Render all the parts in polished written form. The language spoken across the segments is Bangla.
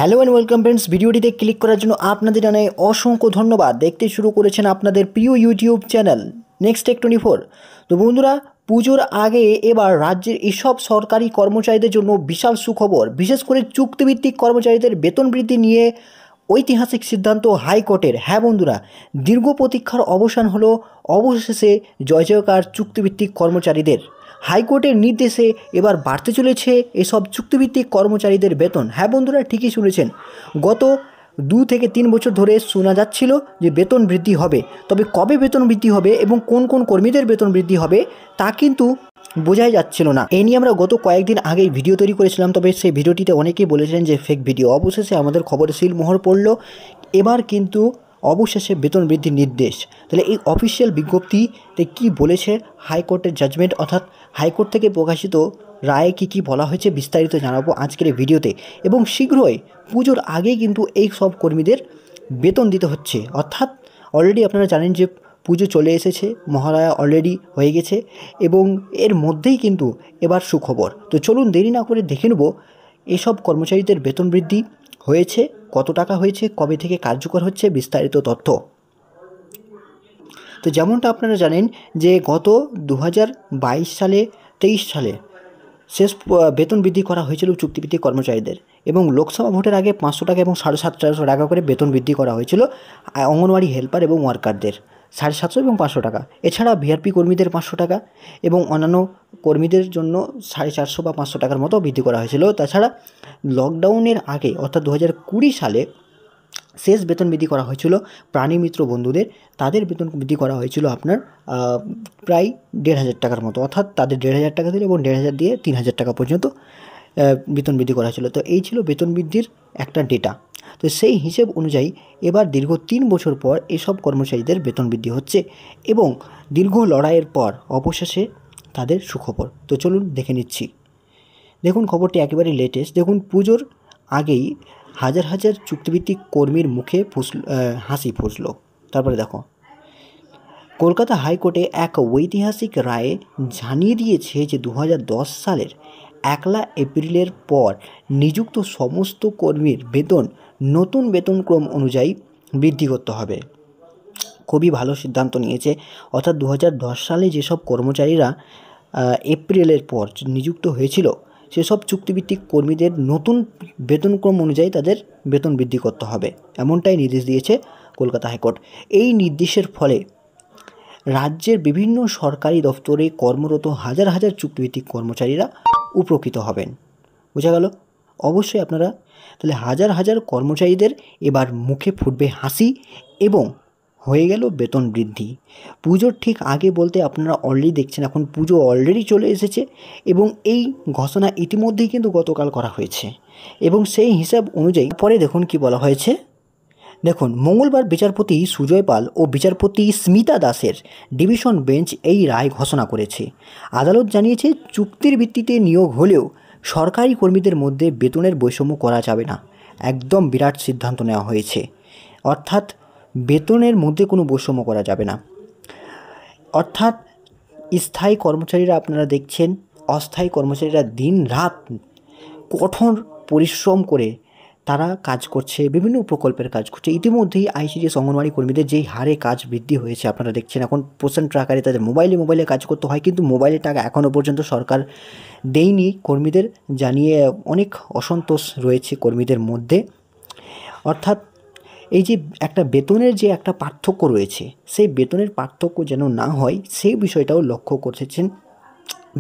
হ্যালো অ্যান্ড ওয়েলকাম ফ্রেন্ডস, ভিডিওটিতে ক্লিক করার জন্য আপনাদের জানাই অসংখ্য ধন্যবাদ। দেখতে শুরু করেছেন আপনাদের প্রিয় ইউটিউব চ্যানেল নেক্সট টেক 24। তো বন্ধুরা, পুজোর আগে এবার রাজ্যের এসব সরকারি কর্মচারীদের জন্য বিশাল সুখবর। বিশেষ করে চুক্তিভিত্তিক কর্মচারীদের বেতন বৃদ্ধি নিয়ে ঐতিহাসিক সিদ্ধান্ত হাইকোর্টের। হ্যাঁ বন্ধুরা, দীর্ঘ প্রতীক্ষার অবসান হলো অবশেষে জয় জয়কার চুক্তিভিত্তিক কর্মচারীদের। হাইকোর্টের নির্দেশে এবার বাড়তে চলেছে এসব চুক্তিভিত্তিক কর্মচারীদের বেতন। হ্যাঁ বন্ধুরা, ঠিকই শুনেছেন। গত 2 থেকে 3 বছর ধরে শোনা যাচ্ছিল যে বেতন বৃদ্ধি হবে, তবে কবে বেতন বৃদ্ধি হবে এবং কোন কোন কর্মীদের বেতন বৃদ্ধি হবে তা কিন্তু বোঝাই যাচ্ছিল না। এই নিয়ে আমরা গত কয়েকদিন আগেই ভিডিও তৈরি করেছিলাম, তবে সেই ভিডিওটিতে অনেকেই বলেছিলেন যে ফেক ভিডিও। অবশেষে আমাদের খবরে সিলমোহর পড়ল, এবার কিন্তু অবশেষে বেতন বৃদ্ধির নির্দেশ। তাহলে এই অফিসিয়াল বিজ্ঞপ্তিতে কি বলেছে হাইকোর্টের জাজমেন্ট, অর্থাৎ হাইকোর্ট থেকে প্রকাশিত রায়ে কী বলা হয়েছে বিস্তারিত জানাবো আজকের এই ভিডিওতে। এবং শীঘ্রই পুজোর আগেই কিন্তু এই সব কর্মীদের বেতন দিতে হচ্ছে। অর্থাৎ অলরেডি আপনারা জানেন যে পুজো চলে এসেছে, মহালয়া অলরেডি হয়ে গেছে এবং এর মধ্যেই কিন্তু এবার সুখবর। তো চলুন দেরি না করে দেখে নেব এসব কর্মচারীদের বেতন বৃদ্ধি হয়েছে, কত টাকা হয়েছে, কবে থেকে কার্যকর হচ্ছে, বিস্তারিত তথ্য। তো যেমনটা আপনারা জানেন যে গত 2022 সালে 23 সালে শেষ বেতন বৃদ্ধি করা হয়েছিল চুক্তিভিত্তিক কর্মচারীদের, এবং লোকসভা ভোটের আগে 500 টাকা এবং 750 টাকা করে বেতন বৃদ্ধি করা হয়েছিল অঙ্গনওয়াড়ি হেল্পার এবং ওয়ার্কারদের 750 এবং 500 টাকা। এছাড়া ভিআরপি কর্মীদের 500 টাকা এবং অন্যান্য কর্মীদের জন্য 450 বা 500 টাকার মতো বৃদ্ধি করা হয়েছিল। তাছাড়া লকডাউনের আগে অর্থাৎ 2020 সালে শেষ বেতন বৃদ্ধি করা হয়েছিল প্রাণী মিত্র বন্ধুদের, তাদের বেতন বৃদ্ধি করা হয়েছিল আপনার প্রায় 1,500 টাকার মতো। অর্থাৎ তাদের 1,500 টাকা দিলে এবং 1,500 দিয়ে 3,000 টাকা পর্যন্ত বেতন বৃদ্ধি করা হয়েছিল। তো এই ছিল বেতন বৃদ্ধির একটা ডেটা। তো সেই হিসেব অনুযায়ী এবার দীর্ঘ 3 বছর পর এসব কর্মচারীদের বেতন বৃদ্ধি হচ্ছে এবং দীর্ঘ লড়াইয়ের পর অবশেষে তাদের সুখবর। তো চলুন দেখে নিচ্ছি। দেখুন, খবরটি একেবারেই লেটেস্ট। দেখুন, পুজোর আগেই হাজার হাজার চুক্তিভিত্তিক কর্মীর মুখে হাসি ফুসল। তারপরে দেখো, কলকাতা হাইকোর্টে এক ঐতিহাসিক রায়ে জানিয়ে দিয়েছে যে 2010 সালের 1 এপ্রিলের পর নিযুক্ত সমস্ত কর্মীর বেতন নতুন বেতনক্রম অনুযায়ী বৃদ্ধি করতে হবে। খুবই ভালো সিদ্ধান্ত নিয়েছে। অর্থাৎ 2010 সালে যেসব কর্মচারীরা এপ্রিলের পর নিযুক্ত হয়েছিল সেসব চুক্তিভিত্তিক কর্মীদের নতুন বেতনক্রম অনুযায়ী তাদের বেতন বৃদ্ধি করতে হবে, এমনটাই নির্দেশ দিয়েছে কলকাতা হাইকোর্ট। এই নির্দেশের ফলে রাজ্যের বিভিন্ন সরকারি দপ্তরে কর্মরত হাজার হাজার চুক্তিভিত্তিক কর্মচারীরা উপকৃত হবেন। বোঝা গেল? অবশ্যই আপনারা তাহলে হাজার হাজার কর্মচারীদের এবার মুখে ফুটবে হাসি এবং হয়ে গেল বেতন বৃদ্ধি। পুজোর ঠিক আগে বলতে আপনারা অলরেডি দেখছেন, এখন পুজো অলরেডি চলে এসেছে এবং এই ঘোষণা ইতিমধ্যেই কিন্তু গতকাল করা হয়েছে এবং সেই হিসাব অনুযায়ী পরে দেখুন কি বলা হয়েছে। দেখুন, মঙ্গলবার বিচারপতি সুজয় পাল ও বিচারপতি স্মিতা দাসের ডিভিশন বেঞ্চ এই রায় ঘোষণা করেছে। আদালত জানিয়েছে, চুক্তির ভিত্তিতে নিয়োগ হলেও সরকারি কর্মীদের মধ্যে বেতনের বৈষম্য করা যাবে না। একদম বিরাট সিদ্ধান্ত নেওয়া হয়েছে। অর্থাৎ বেতনের মধ্যে কোনো বৈষম্য করা যাবে না। অর্থাৎ স্থায়ী কর্মচারীরা আপনারা দেখছেন, অস্থায়ী কর্মচারীরা দিন রাত কঠোর পরিশ্রম করে তারা কাজ করছে, বিভিন্ন প্রকল্পের কাজ করছে। ইতিমধ্যেই আইসিডিএস অঙ্গনওয়াড়ি কর্মীদের যেই হারে কাজ বৃদ্ধি হয়েছে আপনারা দেখছেন। এখন পোষণ ট্রাকারে তাদের মোবাইলে কাজ করতে হয়, কিন্তু মোবাইলের টাকা এখনও পর্যন্ত সরকার দেয়নি কর্মীদের, জানিয়ে অনেক অসন্তোষ রয়েছে কর্মীদের মধ্যে। অর্থাৎ এই যে একটা বেতনের যে একটা পার্থক্য রয়েছে, সেই বেতনের পার্থক্য যেন না হয় সেই বিষয়টাও লক্ষ্য করছেন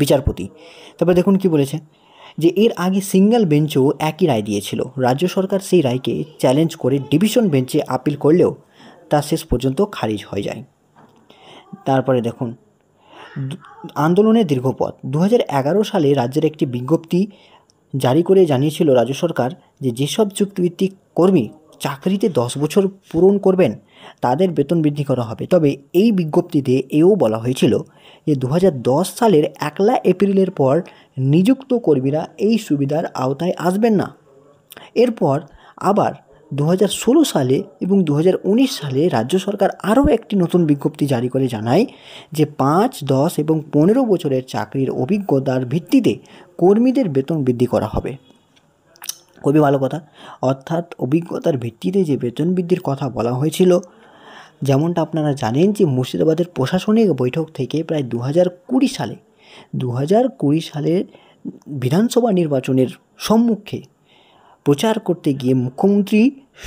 বিচারপতি। তারপর দেখুন কি বলেছে, যে এর আগে সিঙ্গেল বেঞ্চও একই রায় দিয়েছিল। রাজ্য সরকার সেই রায়কে চ্যালেঞ্জ করে ডিভিশন বেঞ্চে আপিল করলেও তা শেষ পর্যন্ত খারিজ হয়ে যায়। তারপরে দেখুন, আন্দোলনের দীর্ঘপথ। 2011 সালে রাজ্যের একটি বিজ্ঞপ্তি জারি করে জানিয়েছিল রাজ্য সরকার যে যেসব চুক্তিভিত্তিক কর্মী চাকরিতে 10 বছর পূরণ করবেন তাদের বেতন বৃদ্ধি করা হবে। তবে এই বিজ্ঞপ্তিতে এও বলা হয়েছিল যে 2010 সালের 1 এপ্রিলের পর নিযুক্ত কর্মীরা এই সুবিধার আওতায় আসবেন না। এরপর আবার 2016 সালে এবং 2019 সালে রাজ্য সরকার আরও একটি নতুন বিজ্ঞপ্তি জারি করে জানায় যে 5, 10 এবং 15 বছরের চাকরির অভিজ্ঞতার ভিত্তিতে কর্মীদের বেতন বৃদ্ধি করা হবে। খুবই ভালো কথা। অর্থাৎ অভিজ্ঞতার ভিত্তিতে যে বেতন বৃদ্ধির কথা বলা হয়েছিল, যেমনটা আপনারা জানেন যে মুর্শিদাবাদের প্রশাসনিক বৈঠক থেকে প্রায় 2020 সালে বিধানসভা নির্বাচনের সম্মুখে প্রচার করতে গিয়ে মুখ্যমন্ত্রী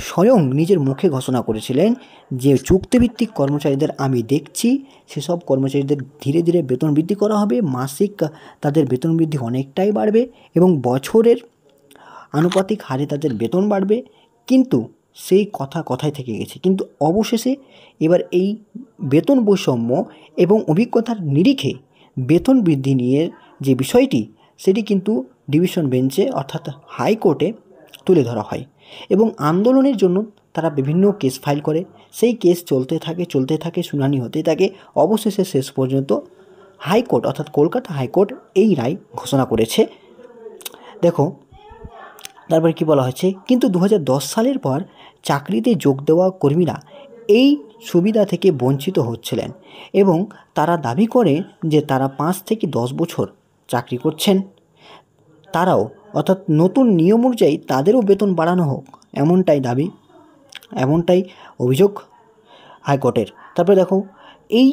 স্বয়ং নিজের মুখে ঘোষণা করেছিলেন যে চুক্তিভিত্তিক কর্মচারীদের আমি দেখছি, সেসব কর্মচারীদের ধীরে ধীরে বেতন বৃদ্ধি করা হবে, মাসিক তাদের বেতন বৃদ্ধি অনেকটাই বাড়বে এবং বছরের আনুপাতিক হারে তাদের বেতন বাড়বে। কিন্তু সেই কথা কথায় থেকে গেছে। কিন্তু অবশেষে এবার এই বেতন বৈষম্য এবং অভিজ্ঞতার নিরিখে বেতন বৃদ্ধি নিয়ে যে বিষয়টি, সেটি কিন্তু ডিভিশন বেঞ্চে অর্থাৎ হাইকোর্টে তুলে ধরা হয় এবং আন্দোলনের জন্য তারা বিভিন্ন কেস ফাইল করে। সেই কেস চলতে থাকে, শুনানি হতে থাকে। অবশেষে শেষ পর্যন্ত হাইকোর্ট অর্থাৎ কলকাতা হাইকোর্ট এই রায় ঘোষণা করেছে। দেখো তারপরে কি বলা হয়েছে, কিন্তু 2010 সালের পর চাকরিতে যোগ দেওয়া কর্মীরা এই সুবিধা থেকে বঞ্চিত হচ্ছিলেন এবং তারা দাবি করে যে তারা 5 থেকে 10 বছর চাকরি করছেন, তারাও অর্থাৎ নতুন নিয়ম অনুযায়ী তাদেরও বেতন বাড়ানো হোক, এমনটাই অভিযোগ হাইকোর্টের। তারপরে দেখো এই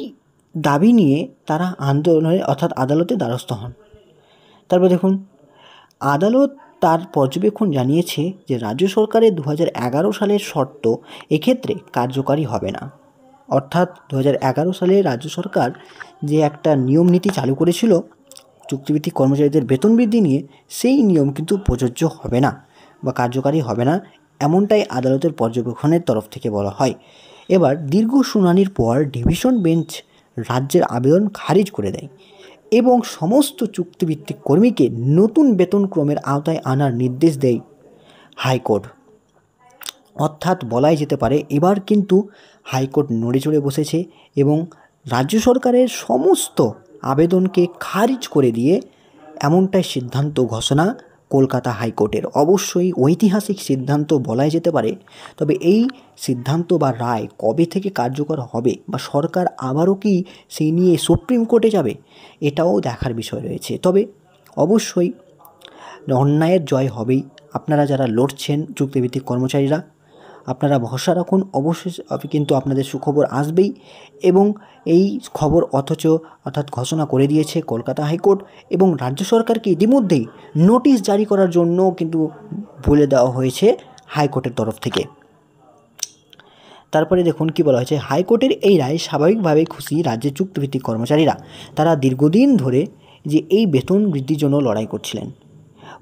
দাবি নিয়ে তারা আন্দোলনে অর্থাৎ আদালতে দ্বারস্থ হন। তারপর দেখুন আদালত তার পর্যবেক্ষণ জানিয়েছে যে রাজ্য সরকারের 2011 সালের শর্ত এক্ষেত্রে কার্যকারী হবে না। অর্থাৎ 2011 সালে রাজ্য সরকার যে একটা নিয়ম নীতি চালু করেছিল চুক্তিভিত্তিক কর্মচারীদের বেতন বৃদ্ধি নিয়ে, সেই নিয়ম কিন্তু প্রযোজ্য হবে না বা কার্যকারী হবে না, এমনটাই আদালতের পর্যবেক্ষণের তরফ থেকে বলা হয়। এবার দীর্ঘ শুনানির পর ডিভিশন বেঞ্চ রাজ্যের আবেদন খারিজ করে দেয় এবং সমস্ত চুক্তিভিত্তিক কর্মীকে নতুন বেতনক্রমের আওতায় আনার নির্দেশ দেয় হাইকোর্ট। অর্থাৎ বলাই যেতে পারে এবার কিন্তু হাইকোর্ট নড়ে চড়ে বসেছে এবং রাজ্য সরকারের সমস্ত আবেদনকে খারিজ করে দিয়ে এমনটাই সিদ্ধান্ত ঘোষণা কলকাতা হাইকোর্টের। অবশ্যই ঐতিহাসিক সিদ্ধান্ত বলাই যেতে পারে। তবে এই সিদ্ধান্ত বা রায় কবে থেকে কার্যকর হবে বা সরকার আবারও কি সেই নিয়ে সুপ্রিম কোর্টে যাবে, এটাও দেখার বিষয় রয়েছে। তবে অবশ্যই অন্যায়ের জয় হবেই। আপনারা যারা লড়ছেন চুক্তিভিত্তিক কর্মচারীরা, আপনারা ভরসা রাখুন, অবশ্যই কিন্তু আপনাদের সুখবর আসবেই। এবং এই খবর অর্থাৎ ঘোষণা করে দিয়েছে কলকাতা হাইকোর্ট এবং রাজ্য সরকারকে ইতিমধ্যেই নোটিশ জারি করার জন্য কিন্তু বলে দেওয়া হয়েছে হাইকোর্টের তরফ থেকে। তারপরে দেখুন কি বলা হয়েছে, হাইকোর্টের এই রায় স্বাভাবিকভাবেই খুশি রাজ্যের চুক্তিভিত্তিক কর্মচারীরা। তারা দীর্ঘদিন ধরে যে এই বেতন বৃদ্ধির জন্য লড়াই করছিলেন,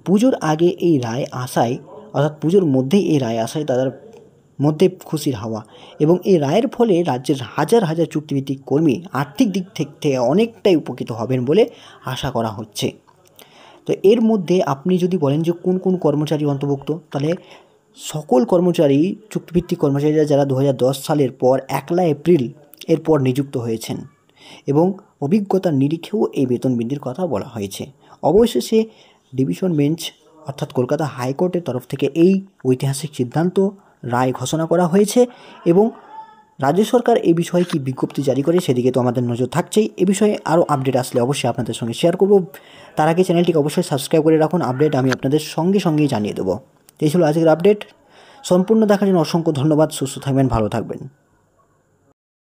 পুজোর আগে এই রায় আসায় অর্থাৎ পুজোর মধ্যেই এই রায় আসায় তাদের মধ্যে খুশির হাওয়া এবং এই রায়ের ফলে রাজ্যের হাজার হাজার চুক্তিভিত্তিক কর্মী আর্থিক দিক থেকে অনেকটাই উপকৃত হবেন বলে আশা করা হচ্ছে। তো এর মধ্যে আপনি যদি বলেন যে কোন কোন কর্মচারী অন্তর্ভুক্ত, তাহলে সকল কর্মচারী চুক্তিভিত্তিক কর্মচারীরা যারা 2010 সালের পর 1 এপ্রিল এরপর নিযুক্ত হয়েছেন এবং অভিজ্ঞতার নিরিখেও এই বেতন বৃদ্ধির কথা বলা হয়েছে। অবশেষে ডিভিশন বেঞ্চ অর্থাৎ কলকাতা হাইকোর্টের তরফ থেকে এই ঐতিহাসিক সিদ্ধান্ত রায় ঘোষণা করা হয়েছে এবং রাজ্য সরকার এই বিষয়ে কি বিজ্ঞপ্তি জারি করে সেদিকে তো আমাদের নজর থাকছেই। এ বিষয়ে আরও আপডেট আসলে অবশ্যই আপনাদের সঙ্গে শেয়ার করব। তার আগে চ্যানেলটিকে অবশ্যই সাবস্ক্রাইব করে রাখুন, আপডেট আমি আপনাদের সঙ্গেই জানিয়ে দেবো। এই ছিল আজকের আপডেট। সম্পূর্ণ দেখার জন্য অসংখ্য ধন্যবাদ। সুস্থ থাকবেন, ভালো থাকবেন।